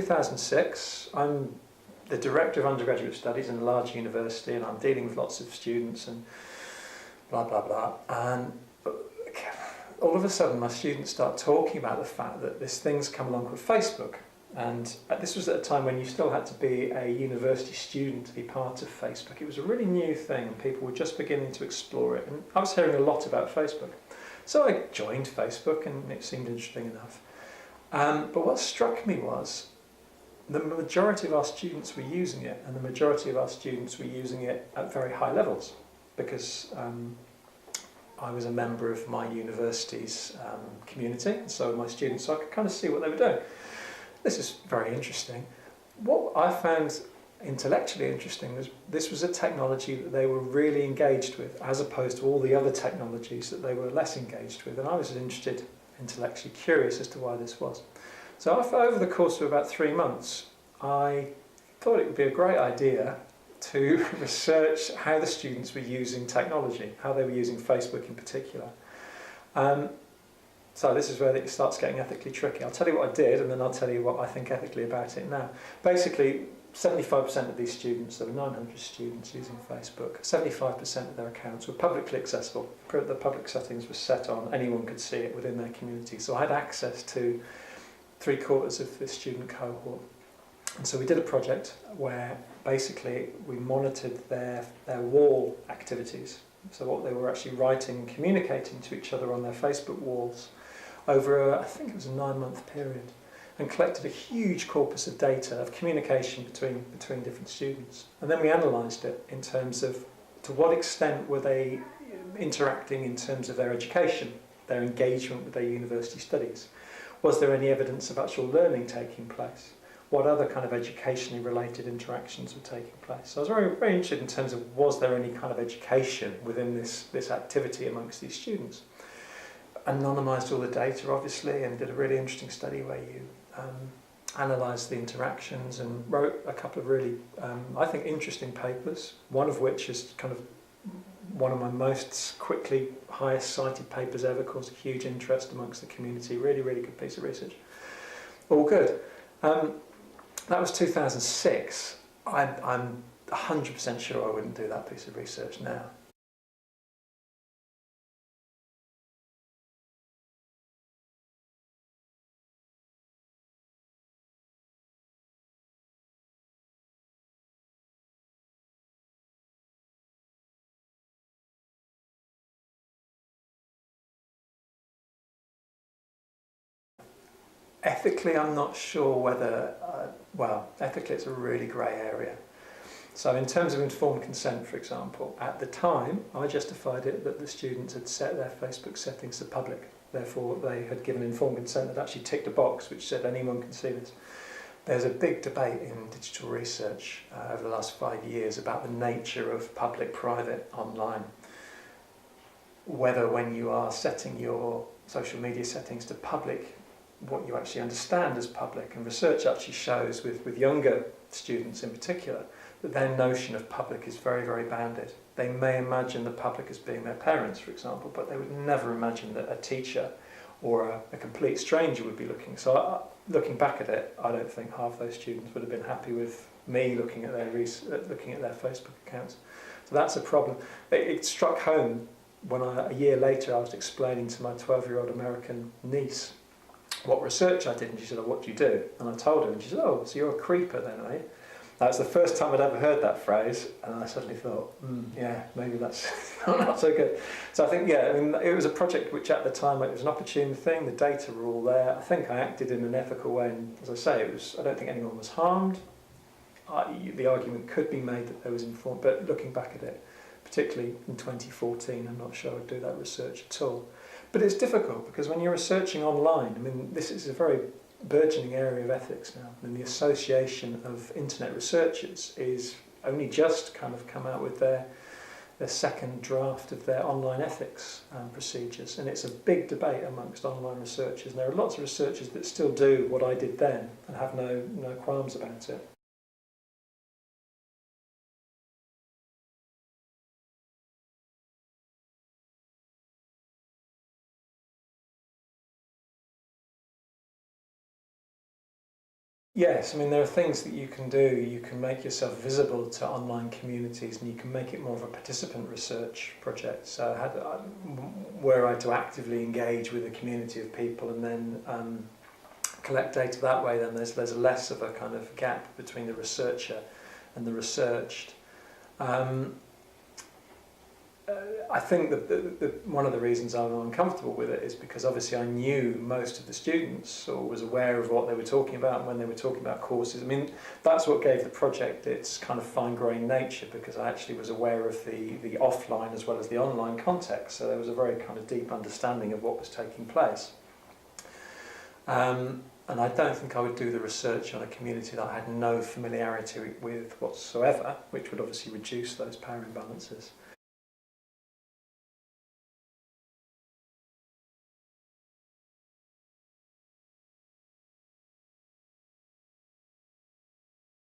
2006, I'm the Director of Undergraduate Studies in a large university, and I'm dealing with lots of students and blah, blah, blah. And all of a sudden my students start talking about the fact that this thing's come along called Facebook. And this was at a time when you still had to be a university student to be part of Facebook. It was a really new thing and people were just beginning to explore it. And I was hearing a lot about Facebook. So I joined Facebook and it seemed interesting enough. But what struck me was the majority of our students were using it, and the majority of our students were using it at very high levels because I was a member of my university's community, and so were my students, so I could kind of see what they were doing. This is very interesting. What I found intellectually interesting was this was a technology that they were really engaged with, as opposed to all the other technologies that they were less engaged with, and I was interested, intellectually curious as to why this was. So over the course of about 3 months, I thought it would be a great idea to research how the students were using technology, how they were using Facebook in particular. So this is where it starts getting ethically tricky. I'll tell you what I did, and then I'll tell you what I think ethically about it now. Basically, 75% of these students, there were 900 students using Facebook, 75% of their accounts were publicly accessible. The public settings were set on, anyone could see it within their community. So I had access to 3/4 of the student cohort. And so we did a project where basically we monitored their wall activities. So what they were actually writing and communicating to each other on their Facebook walls over, I think it was a 9-month period, and collected a huge corpus of data of communication between different students. And then we analysed it in terms of to what extent were they interacting in terms of their education, their engagement with their university studies. Was there any evidence of actual learning taking place? What other kind of educationally related interactions were taking place? So I was very, very interested in terms of was there any kind of education within this activity amongst these students. Anonymised all the data obviously and did a really interesting study where you analysed the interactions and wrote a couple of really, I think, interesting papers, one of which is kind of one of my most quickly highest cited papers ever, caused a huge interest amongst the community. Really, really good piece of research. All good. That was 2006. I'm 100% sure I wouldn't do that piece of research now. Ethically, I'm not sure whether, well, ethically it's a really grey area. So in terms of informed consent, for example, at the time, I justified it that the students had set their Facebook settings to public. Therefore, they had given informed consent that actually ticked a box which said anyone can see this. There's a big debate in digital research over the last 5 years about the nature of public-private online. Whether when you are setting your social media settings to public, what you actually understand as public, and research actually shows with younger students in particular that their notion of public is very, very bounded. They may imagine the public as being their parents, for example, but they would never imagine that a teacher or a complete stranger would be looking. So looking back at it, I don't think half those students would have been happy with me looking at their Facebook accounts. So that's a problem. It struck home when a year later I was explaining to my 12-year-old American niece what research I did, and she said, "Oh, what do you do?" And I told her, and she said, "Oh, so you're a creeper then, are you?" That was the first time I'd ever heard that phrase, and I suddenly thought, yeah, maybe that's not so good. So I think, yeah, I mean, it was a project which at the time, it was an opportune thing, the data were all there. I think I acted in an ethical way, and as I say, I don't think anyone was harmed. The argument could be made that there was informed, but looking back at it, particularly in 2014, I'm not sure I'd do that research at all. But it's difficult because when you're researching online, I mean, this is a very burgeoning area of ethics now. And the Association of Internet Researchers is only just kind of come out with their second draft of their online ethics procedures. And it's a big debate amongst online researchers. And there are lots of researchers that still do what I did then and have no qualms about it. Yes, I mean, there are things that you can do. You can make yourself visible to online communities and you can make it more of a participant research project. So were I to actively engage with a community of people and then collect data that way, then there's less of a kind of gap between the researcher and the researched. I think that one of the reasons I'm uncomfortable with it is because obviously I knew most of the students or was aware of what they were talking about when they were talking about courses. I mean, that's what gave the project its kind of fine-grained nature, because I actually was aware of the offline as well as the online context. So there was a very kind of deep understanding of what was taking place. And I don't think I would do the research on a community that I had no familiarity with whatsoever, which would obviously reduce those power imbalances.